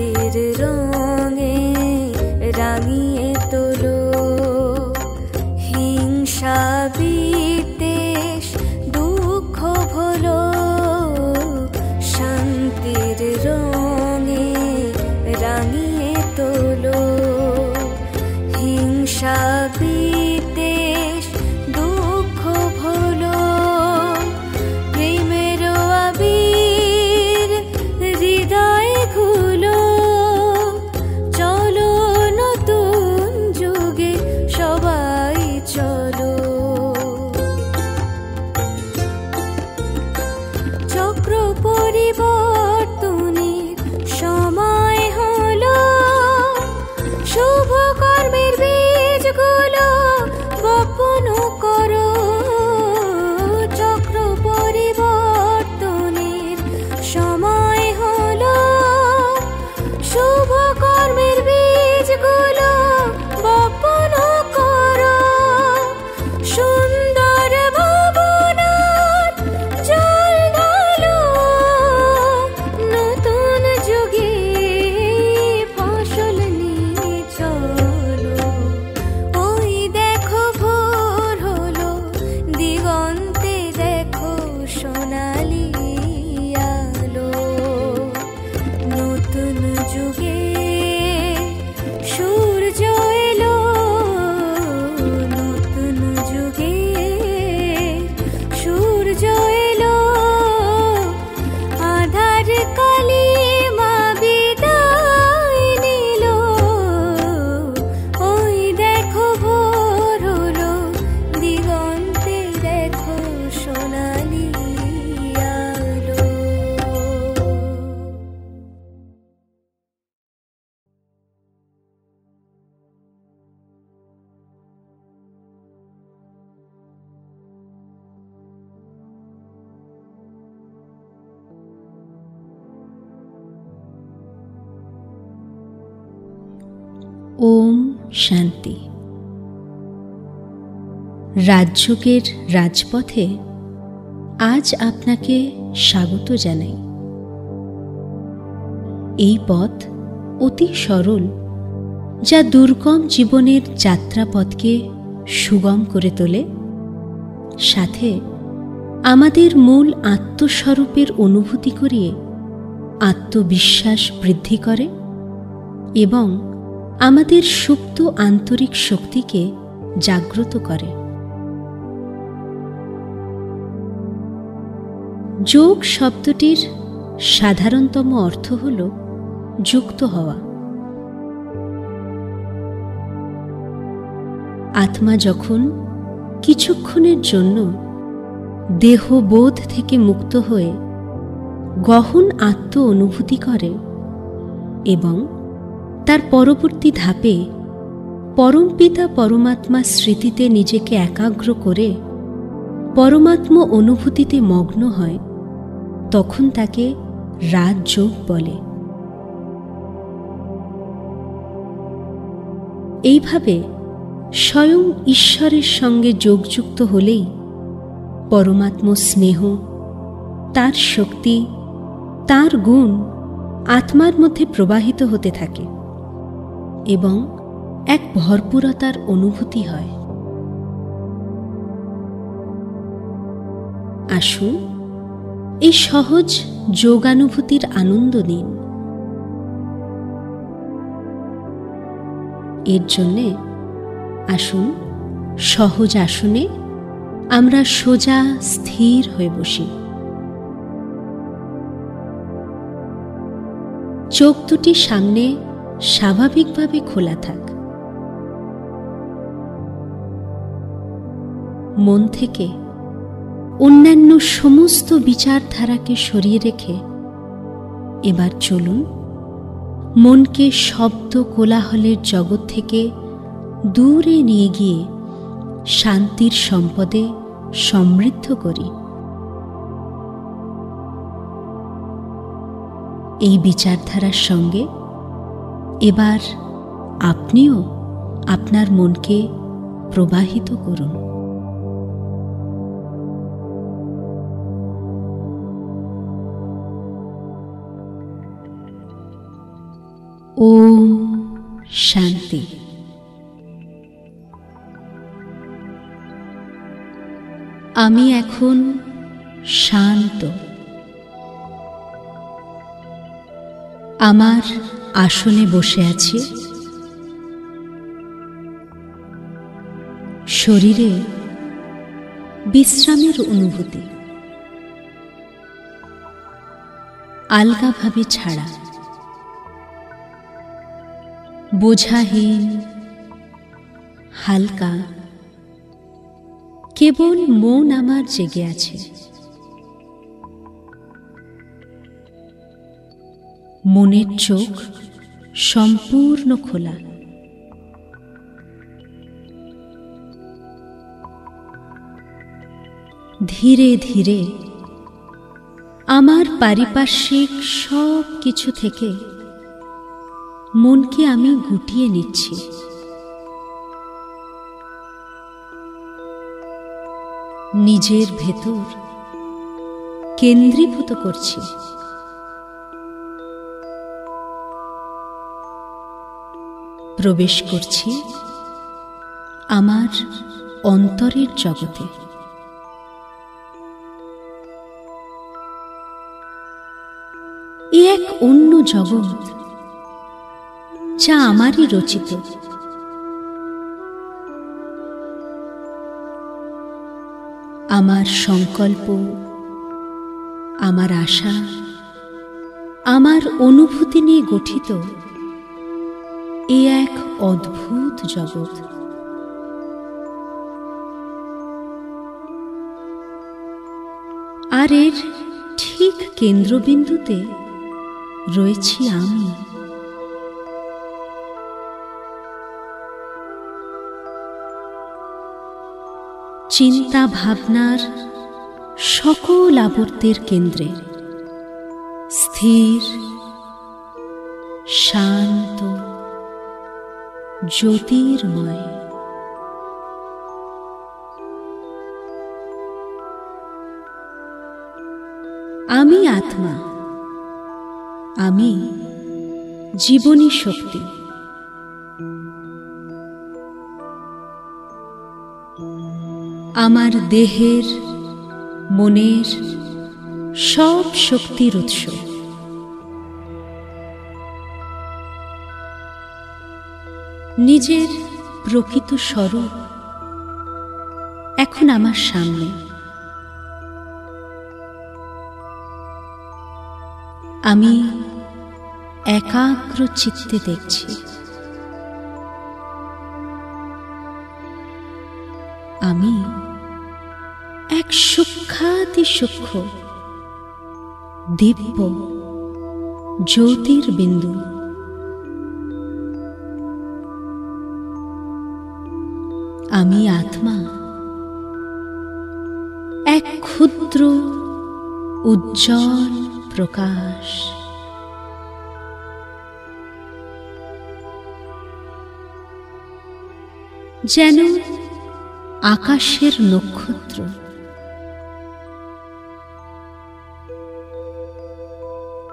শান্তির রঙে রাঙিয়ে তোলো। হিংসা বিদ্বেষ দুঃখ ভোলো, শান্তির রঙে রাঙিয়ে তোলো। হিংসা বিদ্বেষ দুঃখ ভোলো, প্রেমের আবির হৃদয় ঘুলো। চলো নতুন যুগে সবাই চলো। চক্র পরিবর্তনের সময় হলো, শুভ কর্মের বীজগুলো বপন করো। চক্র পরিবর্তনের সময় হলো, শুভ কর্মের বীজগুলো বপন করো। সুন্দর ভাবনার জল ঢালো, নতুন যুগে ফসল নিয়ে চলো। ওই দেখো ভোর হলো, দিগন্তে দেখো সোনালি আলো। নতুন যুগে সূর্য এলো, নতুন যুগে সূর্য এলো। আধার কালিমা বিদায় নিল, ওই দেখো ভোর হলো, দিগন্তে দেখো সোনালি আলো। ওম শান্তি। রাজযোগের রাজপথে আজ আপনাকে স্বাগত জানাই। এই পথ অতি সরল, যা দুর্গম জীবনের যাত্রাপথকে সুগম করে তোলে, সাথে আমাদের মূল আত্মস্বরূপের অনুভূতি করিয়ে আত্মবিশ্বাস বৃদ্ধি করে এবং আমাদের সুপ্ত আন্তরিক শক্তিকে জাগ্রত করে। যোগ শব্দটির সাধারণতম অর্থ হল যুক্ত হওয়া। আত্মা যখন কিছুক্ষণের জন্য দেহবোধ থেকে মুক্ত হয়ে গহন আত্ম অনুভূতি করে এবং তার পরবর্তী ধাপে পরমপিতা পরমাত্মা স্মৃতিতে নিজেকে একাগ্র করে পরমাত্ম অনুভূতিতে মগ্ন হয়, তখন তাকে রাজযোগ বলে। এইভাবে স্বয়ং ঈশ্বরের সঙ্গে যোগযুক্ত হলেই পরমাত্ম স্নেহ, তার শক্তি, তার গুণ আত্মার মধ্যে প্রবাহিত হতে থাকে এবং এক ভরপুরতার অনুভূতি হয়। আসুন এই সহজ যোগানুভূতির আনন্দ নিন। এর জন্যে আসুন সহজ আসনে আমরা সোজা স্থির হয়ে বসি। চোখ দুটি সামনে স্বাভাবিকভাবে খোলা থাক। মন থেকে অন্যান্য সমস্ত বিচারধারাকে সরিয়ে রেখে এবার চলুন মনকে শব্দ কোলাহলের জগৎ থেকে দূরে নিয়ে গিয়ে শান্তির সম্পদে সমৃদ্ধ করি। এই বিচারধারার সঙ্গে এবার আপনিও আপনার মনকে প্রবাহিত করুন। ওম শান্তি। আমি এখন শান্ত। আমার আসনে বসে আছি। শরীরে বিশ্রামের অনুভূতি, আলগাভাবে ছাড়া, বোঝাহীন, হালকা। কেবল মন আমার জেগে আছে। মনের চোখ সম্পূর্ণ খোলা। ধীরে ধীরে আমার পারিপার্শ্বিক সব কিছু থেকে মনকে আমি গুটিয়ে নিচ্ছি। নিজের ভেতর কেন্দ্রীভূত করছি। প্রবেশ করছি আমার অন্তরের জগতে। এ এক অন্য জগৎ, যা আমারই রচিত। আমার সংকল্প, আমার আশা, আমার অনুভূতি নিয়ে গঠিত এ এক অদ্ভুত জগৎ। আর এর ঠিক কেন্দ্রবিন্দুতে রয়েছি আমি। চিন্তা ভাবনার সকল আবর্তের কেন্দ্রে স্থির, শান্ত, জ্যোতির্ময়। আমি আত্মা, আমি জীবনী শক্তি। আমার দেহের, মনের সব শক্তির উৎস। নিজের প্রকৃত স্বরূপ এখন আমার সামনে। আমি একাগ্র চিত্তে দেখছি। আমি এক সূক্ষ্মাতি সূক্ষ্ম দিব্য জ্যোতির্বিন্দু। আমি আত্মা, এক ক্ষুদ্র উজ্জ্বল প্রকাশ। যেন আকাশের নক্ষত্র।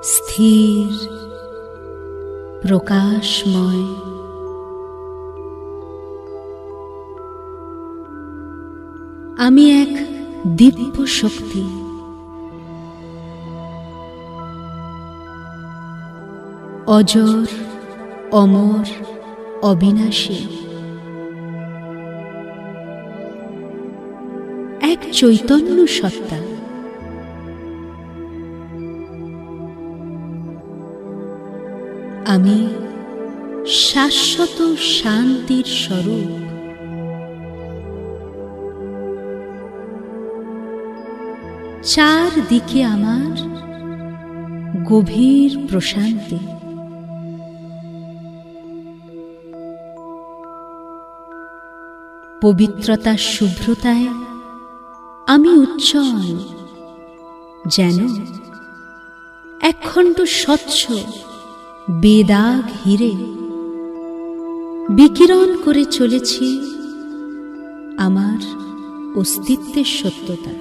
স্থির, প্রকাশময়। আমি এক দিব্য শক্তি। অজর, অমর, অবিনাশী। এক চৈতন্য সত্তা। আমি শাশ্বত শান্তির স্বরূপ। চারদিকে আমার গভীর প্রশান্তি। পবিত্রতার শুভ্রতায় আমি উজ্জ্বল, যেন একখণ্ড স্বচ্ছ বেদাগ হিরে বিকিরণ করে চলেছি আমার অস্তিত্বের সত্যতা।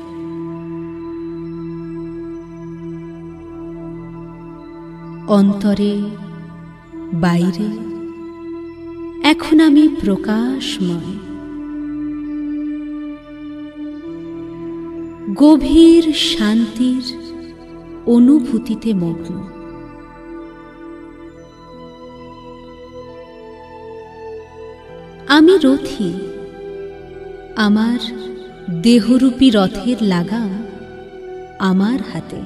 অন্তরে বাইরে এখন আমি প্রকাশময়। গভীর শান্তির অনুভূতিতে মগ্ন। আমি রথী, আমার দেহরূপী রথের লাগাম আমার হাতে।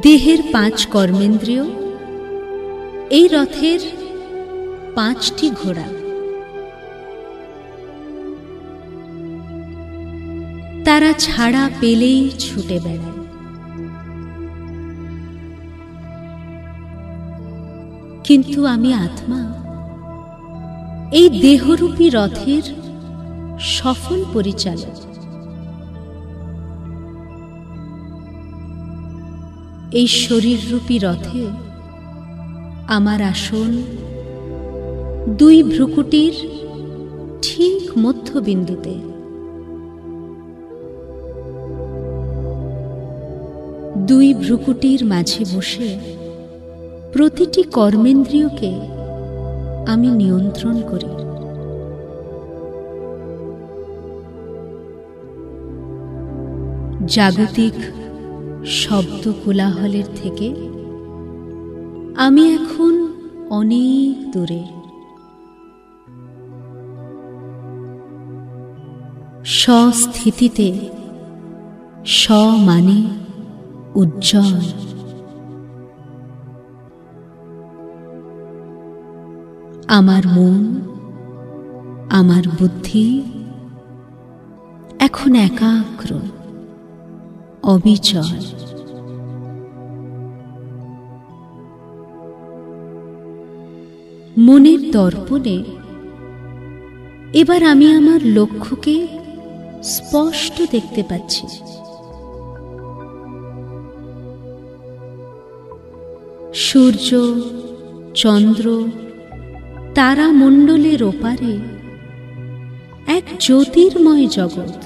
দেহের 5 কর্মেন্দ্রিয়, এই রথের 5টি ঘোড়া। তারা ছাড়া পেলেই ছুটে বেড়ায়। কিন্তু আমি আত্মা, এই দেহরূপী রথের সফল পরিচালক। এই শরীররূপী রথে আমার আসন 2 ভ্রুকুটির ঠিক মধ্যবিন্দুতে। দুই ভ্রুকুটির মাঝে বসে প্রতিটি কর্মেন্দ্রিয়কে আমি নিয়ন্ত্রণ করি। জাগতিক শব্দ কোলাহলের থেকে আমি এখন অনেক দূরে। স্বস্থিতিতে মানে উজ্জ্বল। আমার মন, আমার বুদ্ধি এখন একাগ্র, অবিচল। মনের দর্পণে এবার আমি আমার লক্ষ্যকে স্পষ্ট দেখতে পাচ্ছি। সূর্য, চন্দ্র, তারামণ্ডলের ওপারে এক জ্যোতির্ময় জগৎ।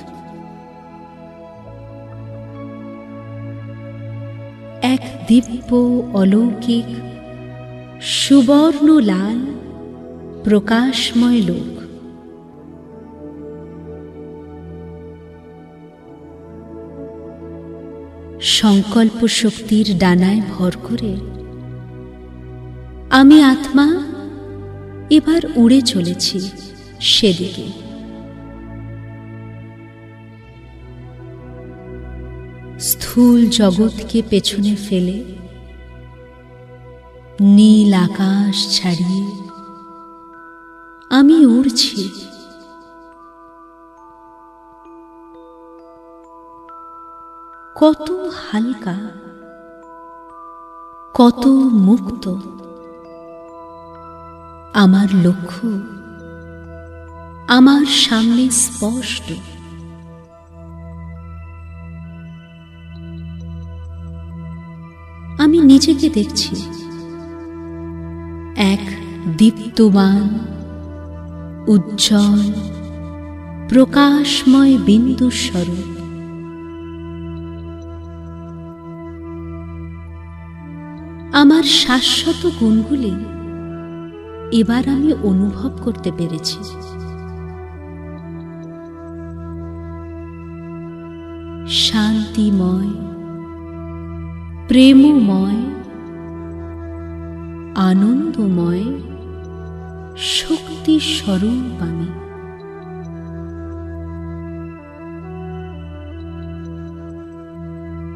এক দিব্য অলৌকিক সুবর্ণ লাল প্রকাশময় লোক। সংকল্প শক্তির ডানায় ভর করে আমি আত্মা এবার উড়ে চলেছি সেদিকে। স্থূল জগৎকে পেছনে ফেলে নীল আকাশ ছাড়িয়ে আমি উড়ছি। কত হালকা, কত মুক্ত। আমার লক্ষ্য আমার সামনে স্পষ্ট। আমি নিজেকে দেখছি এক দীপ্তমান, উজ্জ্বল, প্রকাশময় বিন্দু স্বরূপ। আমার শাশ্বত গুণগুলি এবার আমি অনুভব করতে পেরেছি। শান্তিময়, প্রেমময়, আনন্দময়, শক্তি স্বরূপ আমি।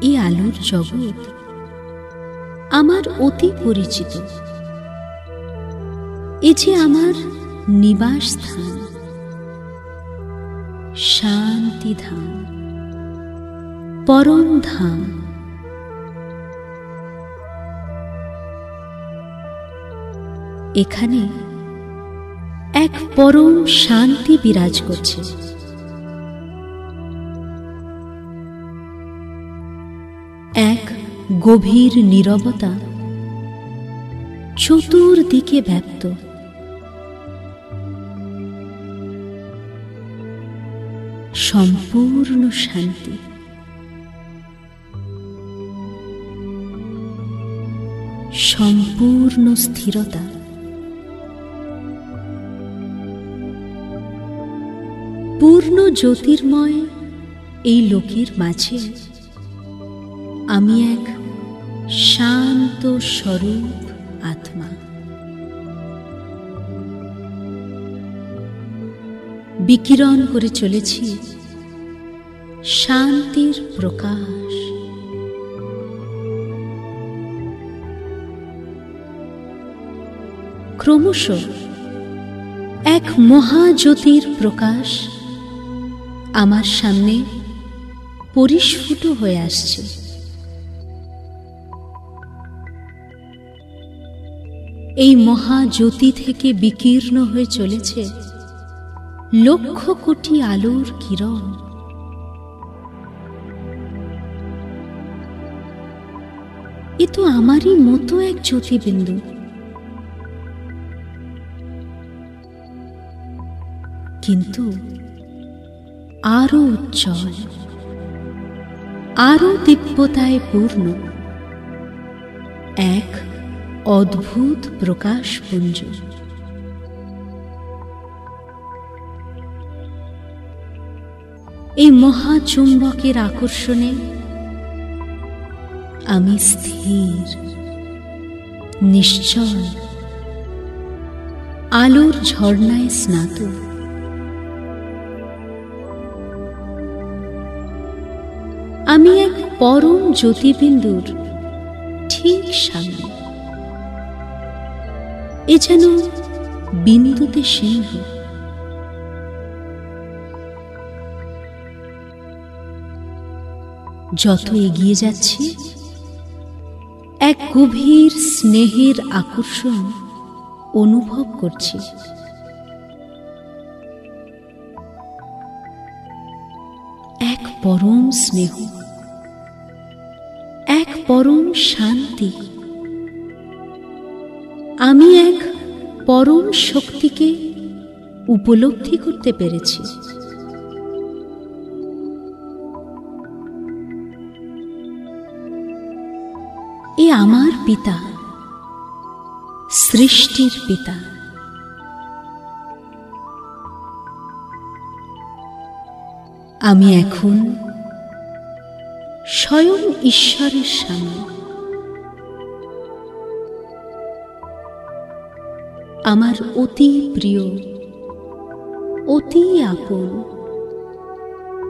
এই আলোর জগৎ আমার অতি পরিচিত। এ যে আমার নিবাস স্থান, শান্তিধাম, পরম ধাম। এখানে এক পরম শান্তি বিরাজ করছে। এক গভীর নীরবতা চতুর্দিকে ব্যাপ্ত। সম্পূর্ণ শান্তি। সম্পূর্ণ স্থিরতা। পূর্ণ জ্যোতির্ময় এই লোকের মাঝে আমি এক শান্ত স্বরূপ আত্মা। বিকিরণ করে চলেছি শান্তির প্রকাশ। ক্রমশ এক মহাজ্যোতির প্রকাশ আমার সামনে পরিস্ফুট হয়ে আসছে। এই মহাজ্যোতি থেকে বিকীর্ণ হয়ে চলেছে লক্ষ কোটি আলোর কিরণ। এ তো আমারই মতো এক জ্যোতিবিন্দু, কিন্তু আরো উজ্জ্বল, আরো দিব্যতায় পূর্ণ এক অদ্ভুত প্রকাশপুঞ্জ। এই মহাচুম্বকের আকর্ষণে আমি স্থির, নিশ্চল, আলোর ঝর্ণায় স্নাত। আমি এক পরম জ্যোতিবিন্দুর ঠিক সামনে। এ যেন বিন্দুতে সিংহ। যত এগিয়ে যাচ্ছি এক গভীর স্নেহের আকর্ষণ অনুভব করছি। এক পরম স্নেহ, এক পরম শান্তি। আমি এক পরম শক্তিকে উপলব্ধি করতে পেরেছি। এ আমার পিতা, সৃষ্টির পিতা। আমি এখন স্বয়ং ঈশ্বরের সামনে। আমার অতি প্রিয়, অতি আপন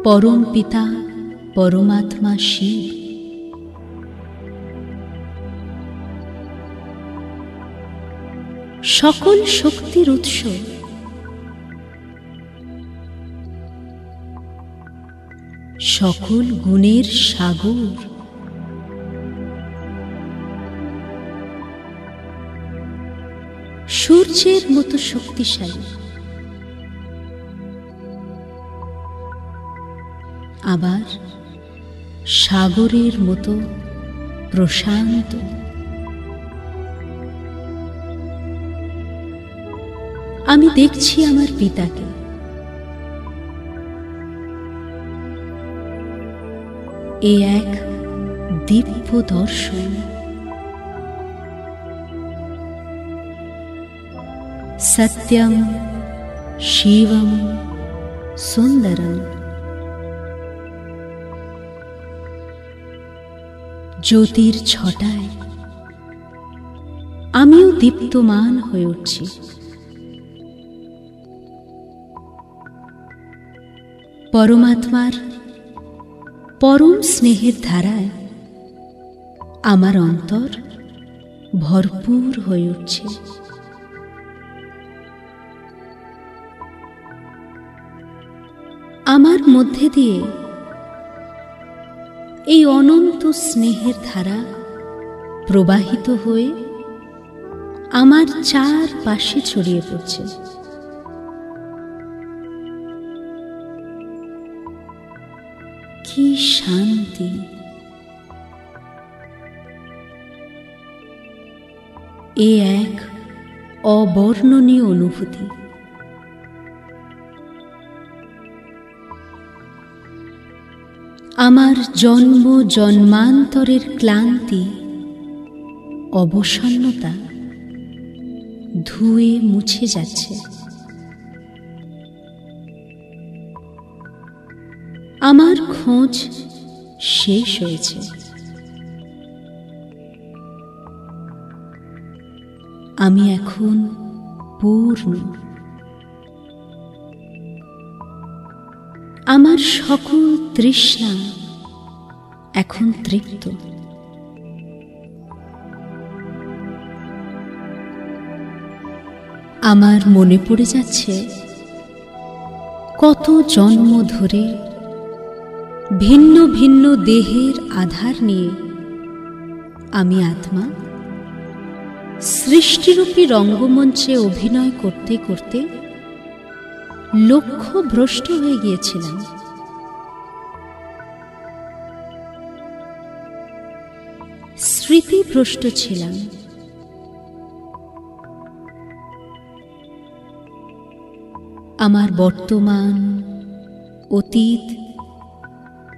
পরম পিতা পরমাত্মা শিব। সকল শক্তির উৎস, সকল গুণের সাগর। সূর্যের মতো শক্তিশালী, আবার সাগরের মতো প্রশান্ত। আমি দেখছি আমার পিতাকে। এ এক দিব্য দর্শন। সত্যম শিবম সুন্দরম। জ্যোতির ছটায় আমিও দীপ্তমান হয়ে উঠছি। পরমাত্মার পরম স্নেহের ধারায় আমার অন্তর ভরপুর হয়ে উঠছে। আমার মধ্যে দিয়ে এই অনন্ত স্নেহের ধারা প্রবাহিত হয়ে আমার চারপাশে ছড়িয়ে পড়ছে। কি শান্তি! এ এক অবর্ণনীয় অনুভূতি। আমার জন্ম জন্মান্তরের ক্লান্তি অবসন্নতা ধুয়ে মুছে যাচ্ছে। আমার খোঁজ শেষ হয়েছে। আমি এখন পূর্ণ। আমার সকল তৃষ্ণা এখন তৃপ্ত। আমার মনে পড়ে যাচ্ছে কত জন্ম ধরে ভিন্ন ভিন্ন দেহের আধার নিয়ে আমি আত্মা সৃষ্টিরূপী রঙ্গমঞ্চে অভিনয় করতে করতে লক্ষ্যভ্রষ্ট হয়ে গিয়েছিলাম। স্মৃতিভ্রষ্ট ছিলাম। আমার বর্তমান, অতীত,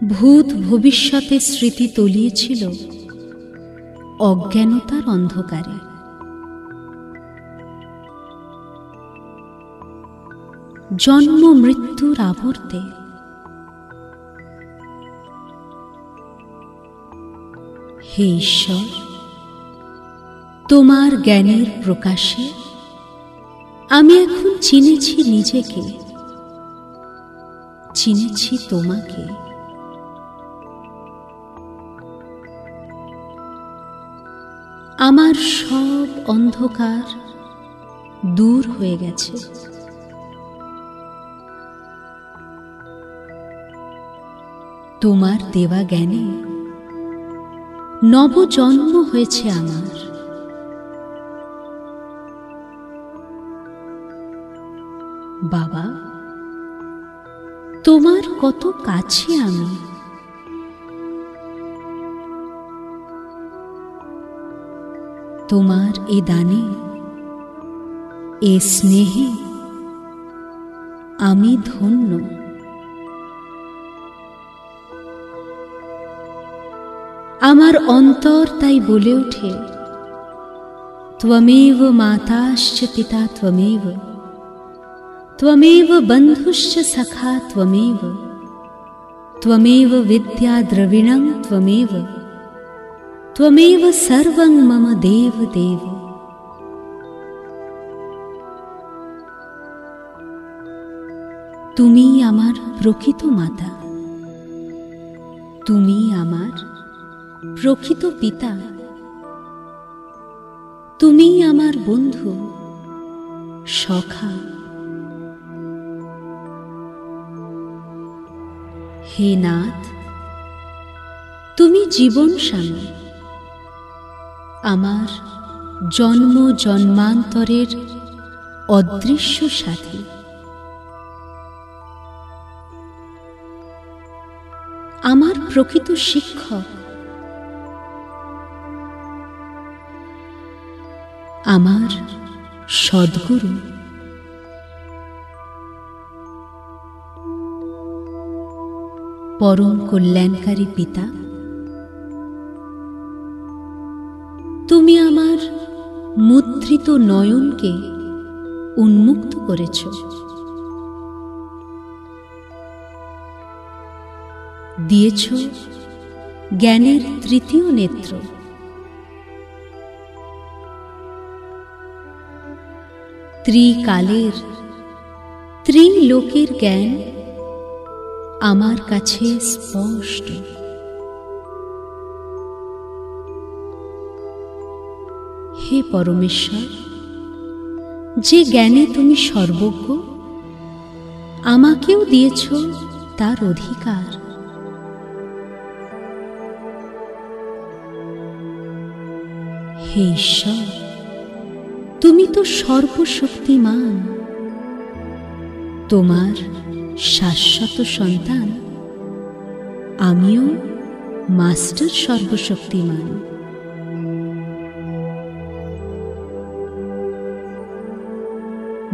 ভূত ভবিষ্যতের স্মৃতি তলিয়েছিল অজ্ঞানতার অন্ধকারে। জন্ম মৃত্যুর আবর্তে হে ঈশ্বর, তোমার জ্ঞানের প্রকাশে আমি এখন চিনেছি নিজেকে, চিনেছি তোমাকে। আমার সব অন্ধকার দূর হয়ে গেছে। তোমার দেওয়া জ্ঞানে নবজন্ম হয়েছে আমার। বাবা, তোমার কত কাছে আমি। তোমার এ দানে, এ স্নেহে আমি ধন্য। আমার অন্তর তাই বলে ওঠে, ত্বমেব মাতাশ্চ পিতা ত্বমেব, ত্বমেব বন্ধুশ্চ সখা ত্বমেব, ত্বমেব বিদ্যা দ্রবিণং ত্বমেব, ত্বমেব সর্বং মম দেব দেব। তুমি আমার প্রকৃত মাতা, তুমি আমার প্রকৃত পিতা, তুমি আমার বন্ধু, সখা। হে নাথ, তুমি জীবন স্বামী, আমার জন্ম জন্মান্তরের অদৃশ্য সাথী। আমার প্রকৃত শিক্ষক, আমার সদ্গুরু। পরম কল্যাণকারী পিতা, তুমি আমার মুদ্রিত নয়নকে উন্মুক্ত করেছ। দিয়েছ জ্ঞানের তৃতীয় নেত্র। ত্রিকালের, ত্রিলোকের জ্ঞান আমার কাছে স্পষ্ট। হে পরমেশ্বর, যে জ্ঞানে তুমি সর্বজ্ঞ, আমাকেও দিয়েছ তার অধিকার। হে ঈশ্বর, তুমি তো সর্বশক্তিমান। তোমার শাশ্বত সন্তান আমিও মাস্টার সর্বশক্তিমান।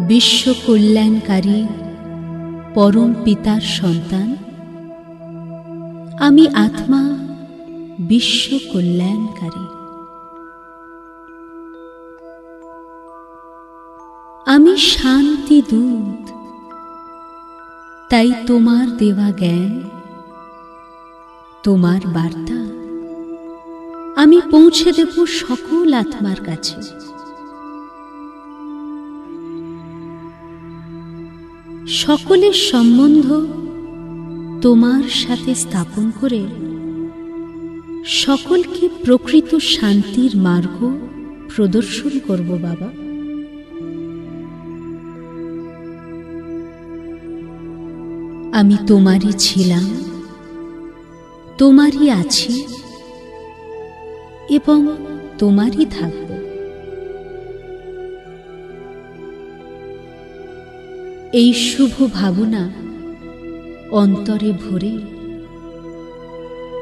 বিশ্ব কল্যাণকারী পরম পিতার সন্তান আমি, আত্মা বিশ্ব কল্যাণকারী। আমি শান্তি দূত, তাই তোমার দেওয়া জ্ঞান, তোমার বার্তা আমি পৌঁছে দেব সকল আত্মার কাছে। সকলের সম্বন্ধ তোমার সাথে স্থাপন করে সকলকে প্রকৃত শান্তির মার্গ প্রদর্শন করব বাবা। আমি তোমারই ছিলাম, তোমারই আছি এবং তোমারই থাকব। এই শুভ ভাবনা অন্তরে ভরে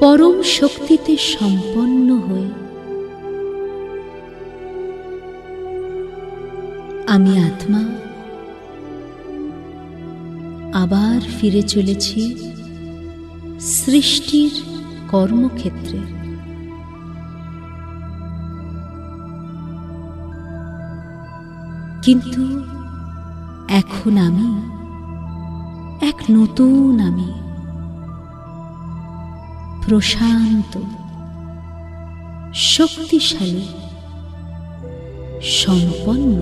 পরম শক্তিতে সম্পন্ন হয়ে আমি আত্মা আবার ফিরে চলেছি সৃষ্টির কর্মক্ষেত্রে। কিন্তু এখন আমি এক নতুন আমি, প্রশান্ত, শক্তিশালী, সম্পন্ন।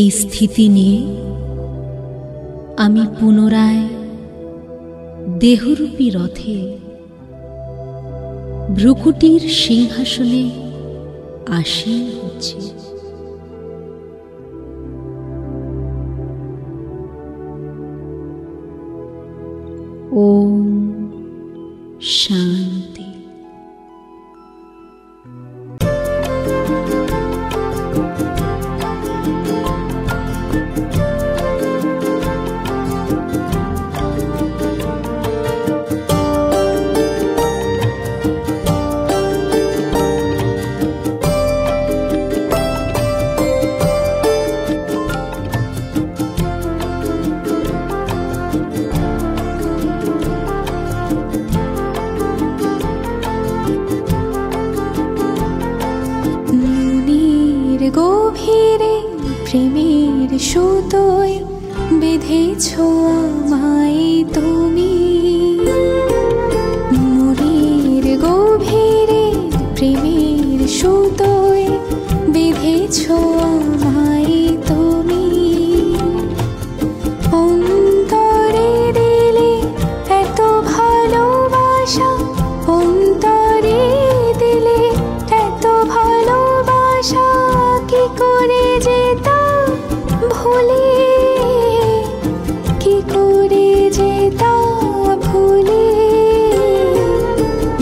এই স্থিতি নিয়ে আমি পুনরায় দেহরূপী রথে ভ্রুকুটির সিংহাসনে আসীন হচ্ছে। ওম শান্তি। গভীরে প্রেমের সুতোয় বেঁধেছ আমায় তুমি, মনের গভীরে প্রেমের সুতোয় বেঁধেছ আমায় তুমি, অন্তরে দিলে এত ভালোবাসা, অন্তরে দিলে এত ভালোবাসা, কি করে যেতাম ভুলে, কি করে যেতাম ভুলে,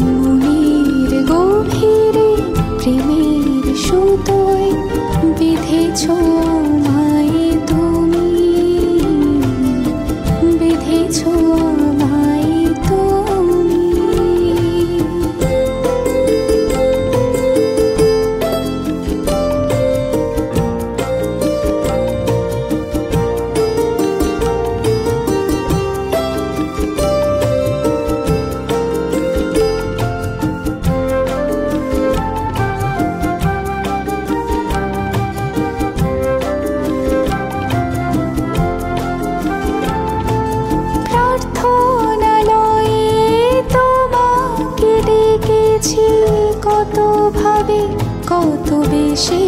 মনের গভীরে প্রেমের সুতোয় বেঁধেছ আমায় তুমি, বেঁধেছ আমায় তুমি। কত ভাবে কত বেশি,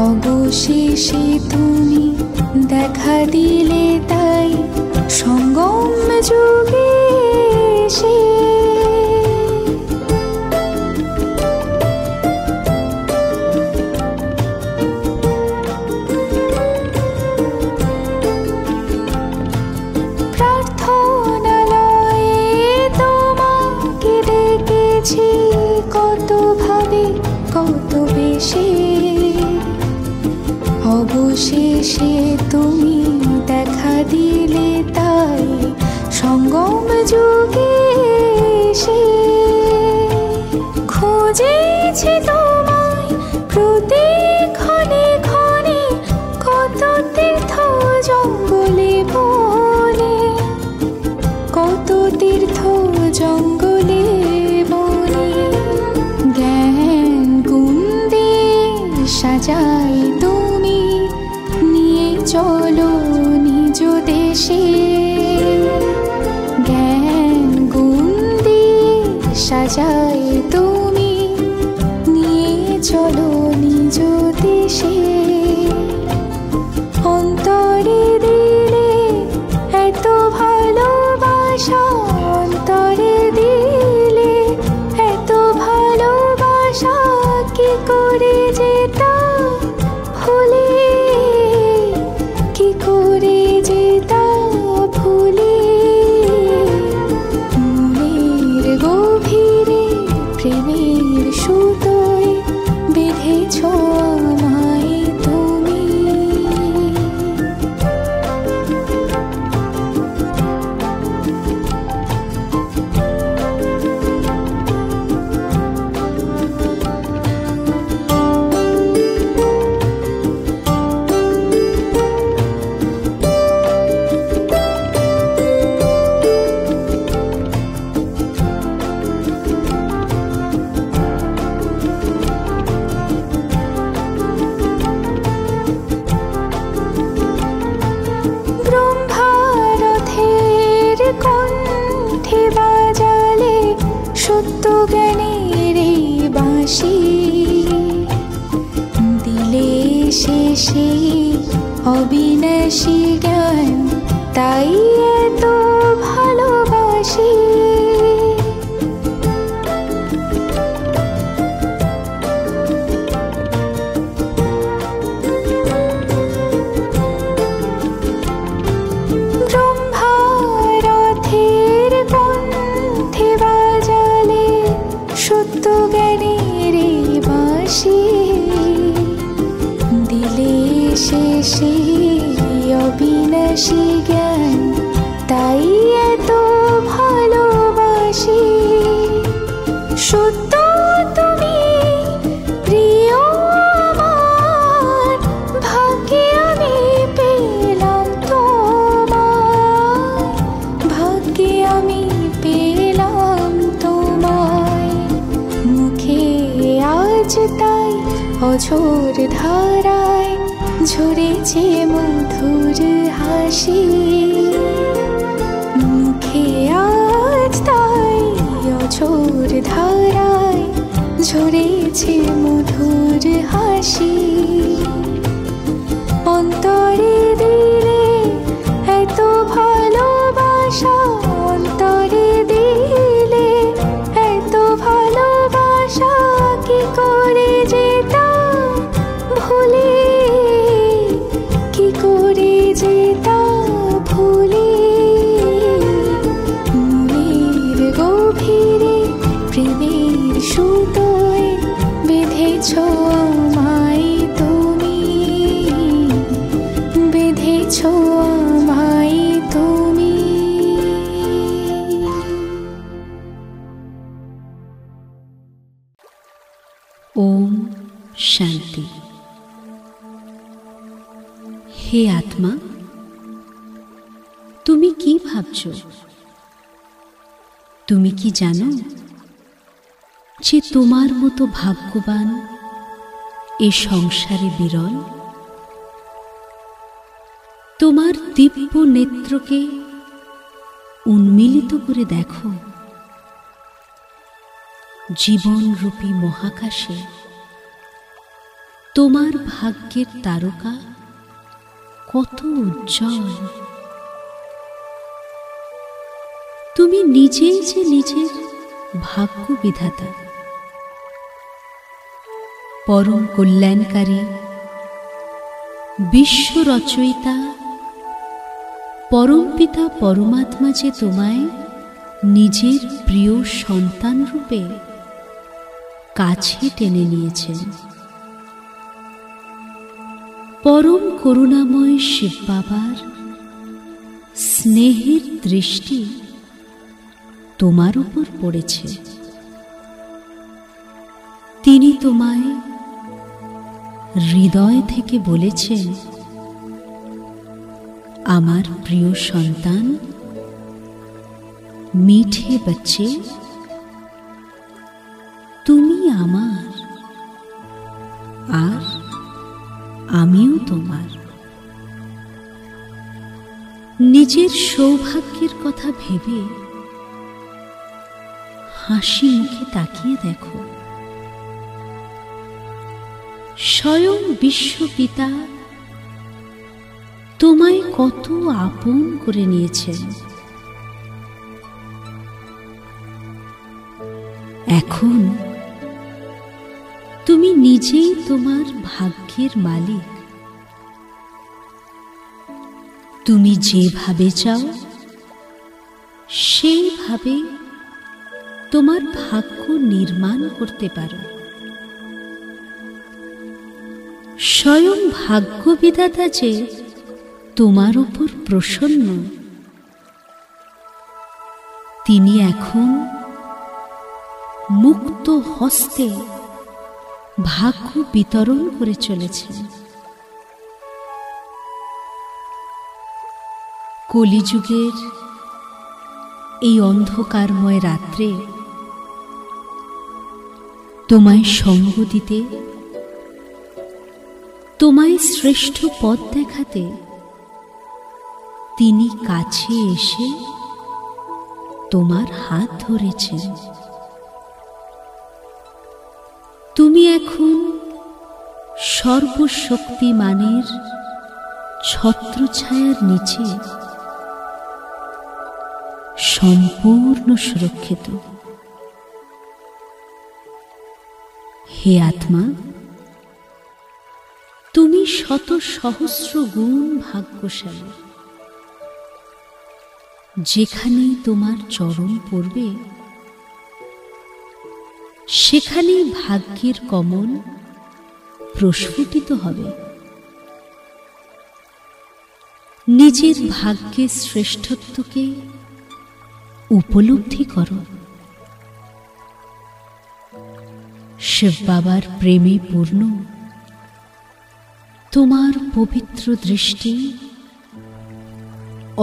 অবশেষে তুমি দেখা দিলে, তাই সঙ্গম যুগে এসে কত ভাবে কত বেশি, অবশেষে তুমি দেখা দিলে, তাই সঙ্গম যুগে এসে খুঁজেছি তোমায় প্রতি ক্ষণে ক্ষণে, কত তীর্থ জঙ্গলে বনে, কত তীর্থ জঙ্গলে বনে, যায় তুমি নিয়ে চলো নিজ দেশে। অন্তরে দিলে এত ভালোবাসা, অন্তরে দিলে এত ভালোবাসা, কি করে যেতা ভুলে, কি করে যেতা ভুলে। মনের গভীরে প্রেমের সুতোয় বেঁধেছ আমায় তুমি। ব্রহ্মারথের কণ্ঠে বাজালে সত্য জ্ঞানের এই বাঁশি, দিলে শেষে অবিনাশী জ্ঞান, তাই এত ভালোবাসি। ব্রহ্মারথের কণ্ঠে বাজালে সত্য জ্ঞানের এই বাঁশি, দিলে শেষে অবিনাশী জ্ঞান, তাই এত ভালোবাসি। সত্য তুমি প্রিয় আমার, ভাগ্যে আমি পেলাম তোমায়, ভাগ্যে আমি পেলাম তোমায়। মুখে আজ তাই অঝোর ধারায় ঝরেছে মধুর হাসি, মুখে আজ তাই অঝোর ধারায় ঝরেছে মধুর হাসি। অন্তরে দিলে এত ভালোবাসা, অন্তরে দিলে এত ভালোবাসা, কি করে যেতা ভুলে, কি করে যেতা ভুলে। মনের গভীরে প্রেমের সুতোয় বেঁধেছ আমায় তুমি, বেঁধেছ আমায় তুমি। ওম শান্তি। হে আত্মা, তুমি কি ভাবছ? তুমি কি জানো যে তোমার মতো ভাগ্যবান এ সংসারে বিরল? তোমার দিব্য নেত্রকে উন্মিলিত করে দেখো, জীবনরূপী মহাকাশে তোমার ভাগ্যের তারকা কত উজ্জ্বল। তুমি নিজেই যে নিজের ভাগ্য বিধাতা, পরম কল্যাণকারী, বিশ্ব রচয়িতা পরমপিতা পরমাত্মা যে তোমায় নিজের প্রিয় সন্তান রূপে কাছে টেনে নিয়েছেন। পরম করুণাময় শিব বাবার স্নেহের দৃষ্টি তোমার উপর পড়েছে। তিনি তোমায় হৃদয় থেকে বলেছেন, আমার প্রিয় সন্তান, মিঠে বাচ্চে, তুমি আমার আর আমিও তোমার। নিজের সৌভাগ্যের কথা ভেবে হাসি মুখে তাকিয়ে দেখো, স্বয়ং বিশ্বপিতা তোমায় কত আপন করে নিয়েছেন। এখন তুমি নিজেই তোমার ভাগ্যের মালিক। তুমি যেভাবে চাও সেইভাবে তোমার ভাগ্য নির্মাণ করতে পারো। স্বয়ং ভাগ্যবিধাতা যে তোমার উপর প্রসন্ন, তিনি এখন মুক্ত হস্তে ভাগ্য বিতরণ করে চলেছেন। কলিযুগের এই অন্ধকারময় রাত্রে তোমায় সঙ্গ দিতে, তোমায় শ্রেষ্ঠ পথ দেখাতে তিনি কাছে এসে তোমার হাত ধরেছেন। তুমি এখন সর্বশক্তিমানের ছত্রছায়ার নিচে সম্পূর্ণ সুরক্ষিত। হে আত্মা, তুমি শত সহস্র গুণ ভাগ্যশালী। যেখানেই তোমার চরণ পড়বে সেখানেই ভাগ্যের কমল প্রস্ফুটিত হবে। নিজের ভাগ্যের শ্রেষ্ঠত্বকে উপলব্ধি করো। শিব বাবার প্রেমে পূর্ণ তোমার পবিত্র দৃষ্টি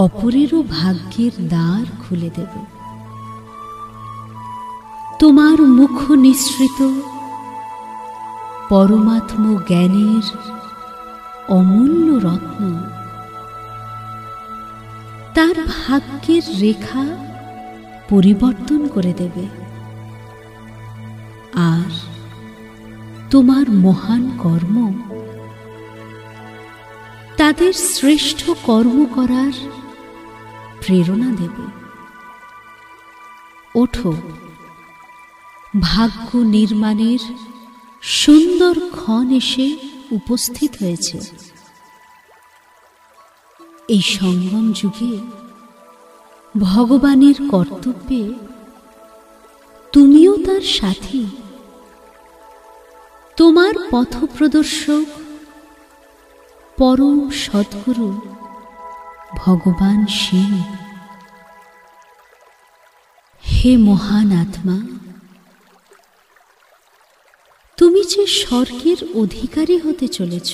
অপরেরও ভাগ্যের দ্বার খুলে দেবে। তোমার মুখ নিঃসৃত পরমাত্ম জ্ঞানের অমূল্য রত্ন তার ভাগ্যের রেখা পরিবর্তন করে দেবে। আর তোমার মহান কর্ম তাদের শ্রেষ্ঠ কর্ম করার প্রেরণা দেবে। ওঠো, ভাগ্য নির্মাণের সুন্দর ক্ষণ এসে উপস্থিত হয়েছে। এই সঙ্গম যুগে ভগবানের কর্তব্যে তুমিও তার সাথী। তোমার পথপ্রদর্শক পরম সদ্গুরু ভগবান শিব। হে মহান আত্মা, তুমি যে স্বর্গের অধিকারী হতে চলেছ।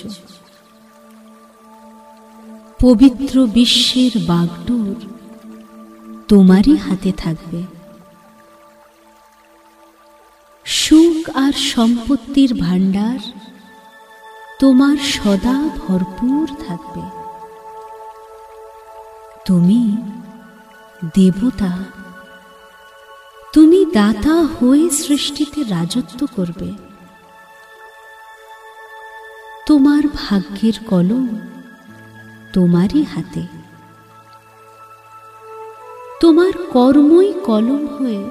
পবিত্র বিশ্বের বাগডোর তোমারই হাতে থাকবে। সুখ আর সম্পত্তির ভাণ্ডার তোমার সদা ভরপুর থাকবে। তুমি দেবতা, তুমি দাতা হয়ে সৃষ্টিতে রাজত্ব করবে। তোমার ভাগ্যের কলম তোমারই হাতে। তোমার কর্মই কলম হয়ে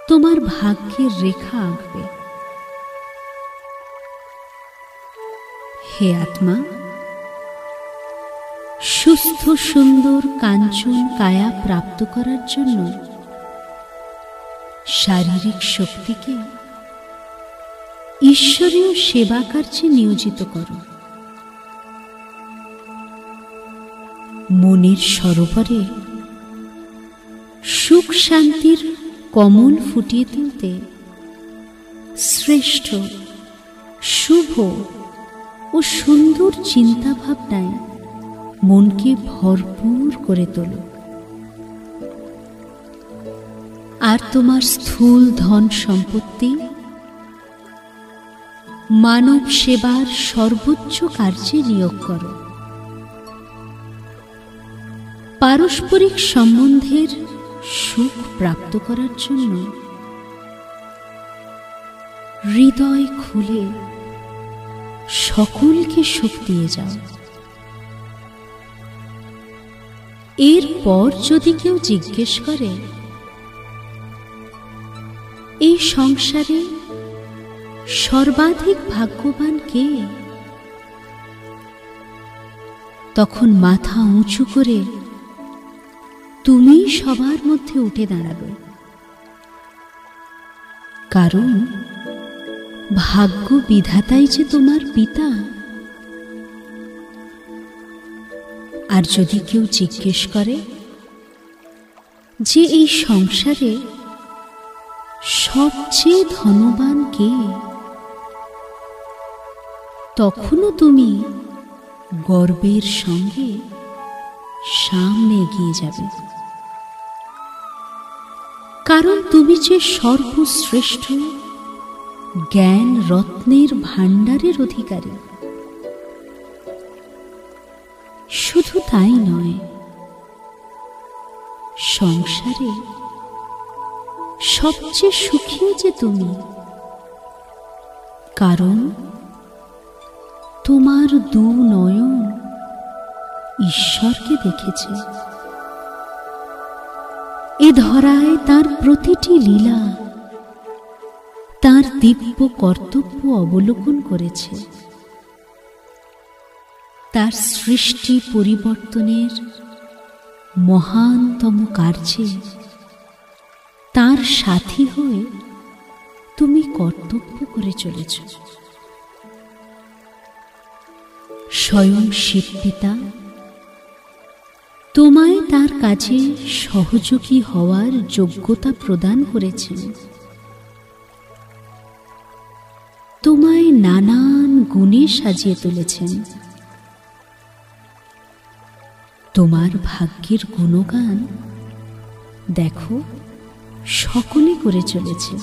তোমার ভাগ্যের রেখা আঁকবে। হে আত্মা, সুস্থ সুন্দর কাঞ্চন কায়া প্রাপ্ত করার জন্য শারীরিক শক্তিকে ঈশ্বরীয় সেবা কার্যে নিয়োজিত করো। মনের সরোবরে সুখ শান্তির কমল ফুটিয়ে তুলতে শ্রেষ্ঠ, শুভ ও সুন্দর চিন্তা ভাবনায় মনকে ভরপুর করে তোলো। আর তোমার স্থূল ধন সম্পত্তি মানব সেবার সর্বোচ্চ কার্যে নিয়োগ করো। পারস্পরিক সম্বন্ধের সুখ প্রাপ্ত করার জন্য হৃদয় খুলে সকলকে সুখ দিয়ে যাও। এরপর যদি কেউ জিজ্ঞেস করে এই সংসারে সর্বাধিক ভাগ্যবান কে, তখন মাথা উঁচু করে তুমি সবার মধ্যে উঠে দাঁড়াবে। কারণ ভাগ্য বিধাতাই যে তোমার পিতা। আর যদি কেউ জিজ্ঞেস করে যে এই সংসারে সবচেয়ে ধনবান কে, তখনও তুমি গর্বের সঙ্গে সামনে এগিয়ে যাবে। কারণ তুমি যে সর্বশ্রেষ্ঠ জ্ঞান রত্নের ভাণ্ডারের অধিকারী। শুধু তাই নয়, সংসারে সবচেয়ে সুখীও যে তুমি। কারণ তোমার দু নয়ন ঈশ্বরকে দেখেছে। এ ধরায় তার প্রতিটি লীলা, তার দিব্য কর্তব্য অবলোকন করেছে। তার সৃষ্টি পরিবর্তনের মহানতম কার্যে তার সাথী হয়ে তুমি কর্তব্য করে চলেছ। স্বয়ং শিবপিতা তোমায় তার কাজে সহযোগী হওয়ার যোগ্যতা প্রদান করেছেন। তোমায় নানান গুণে সাজিয়ে তুলেছেন। তোমার ভাগ্যের গুণগান দেখো সকলে করে চলেছে।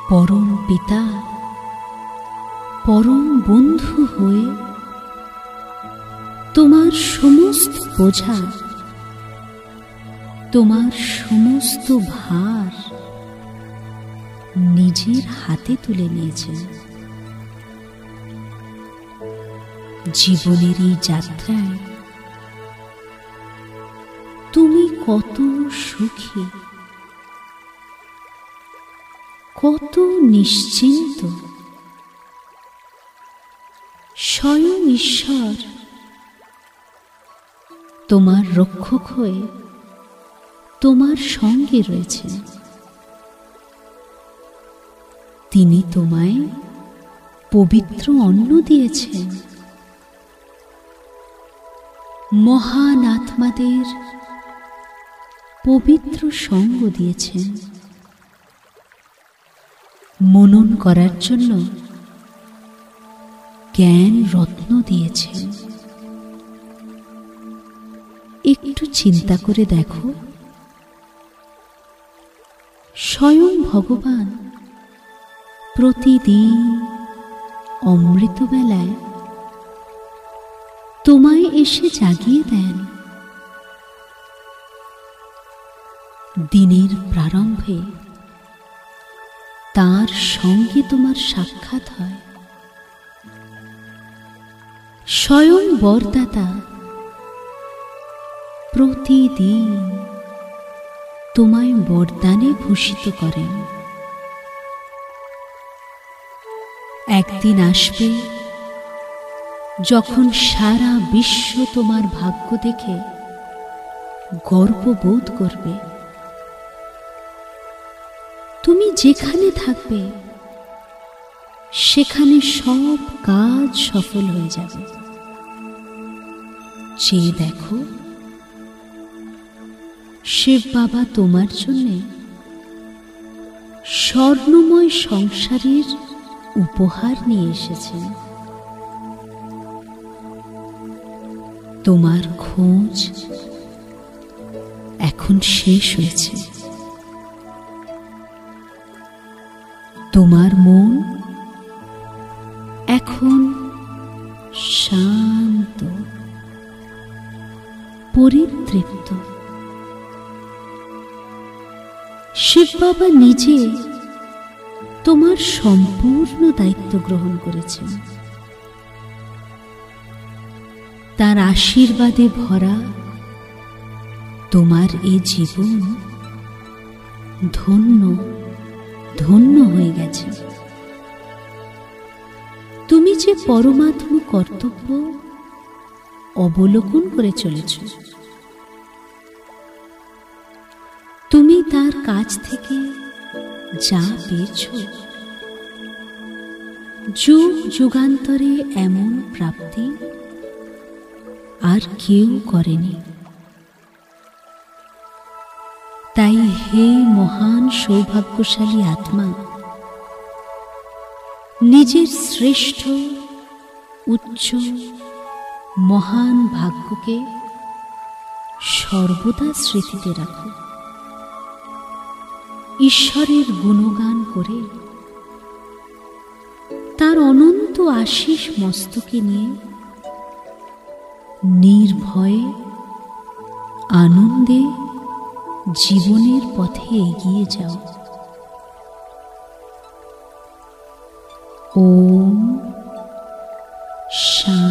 পরম পিতা পরম বন্ধু হয়ে তোমার সমস্ত বোঝা, তোমার সমস্ত ভার নিজের হাতে তুলে নিয়েছেন। জীবনের এই যাত্রায় তুমি কত সুখী, কত নিশ্চিন্ত। স্বয়ং ঈশ্বর তোমার রক্ষক হয়ে তোমার সঙ্গে রয়েছেন। তিনি তোমায় পবিত্র অন্ন দিয়েছেন। মহান আত্মাদের পবিত্র সঙ্গ দিয়েছেন। মনন করার জন্য জ্ঞান রত্ন দিয়েছেন। একটু চিন্তা করে দেখো, স্বয়ং ভগবান প্রতিদিন অমৃতবেলায় তোমায় এসে জাগিয়ে দেন। দিনের প্রারম্ভে তার সঙ্গে তোমার সাক্ষাৎ হয়। স্বয়ং বরদাতা প্রতিদিন তোমায় বরদানে ভূষিত করেন। একদিন আসবে যখন সারা বিশ্ব তোমার ভাগ্য দেখে গর্ববোধ করবে। তুমি যেখানে থাকবে সেখানে সব কাজ সফল হয়ে যাবে। চেয়ে দেখো, শিব বাবা তোমার জন্য স্বর্ণময় সংসারের উপহার নিয়ে এসেছেন। তোমার খোঁজ এখন শেষ হয়েছে। তোমার মন এখন শান্ত, পরিতৃপ্ত। শিব বাবা নিজে তোমার সম্পূর্ণ দায়িত্ব গ্রহণ করেছেন। তার আশীর্বাদে ভরা তোমার এ জীবন ধন্য ধন্য হয়ে গেছে। তুমি যে পরমাত্ম কর্তব্য অবলোকন করে চলেছ, তুমি তার কাছ থেকে যা পেয়েছ, যুগ যুগান্তরে এমন প্রাপ্তি আর কেউ করেনি। তাই হে মহান সৌভাগ্যশালী আত্মা, নিজের শ্রেষ্ঠ উচ্চ মহান ভাগ্যকে সর্বদা স্মৃতিতে রাখো। ঈশ্বরের গুণগান করে তার অনন্ত আশিস মস্তকে নিয়ে নির্ভয়ে আনন্দে জীবনের পথে এগিয়ে যাও। ওম শান্তি।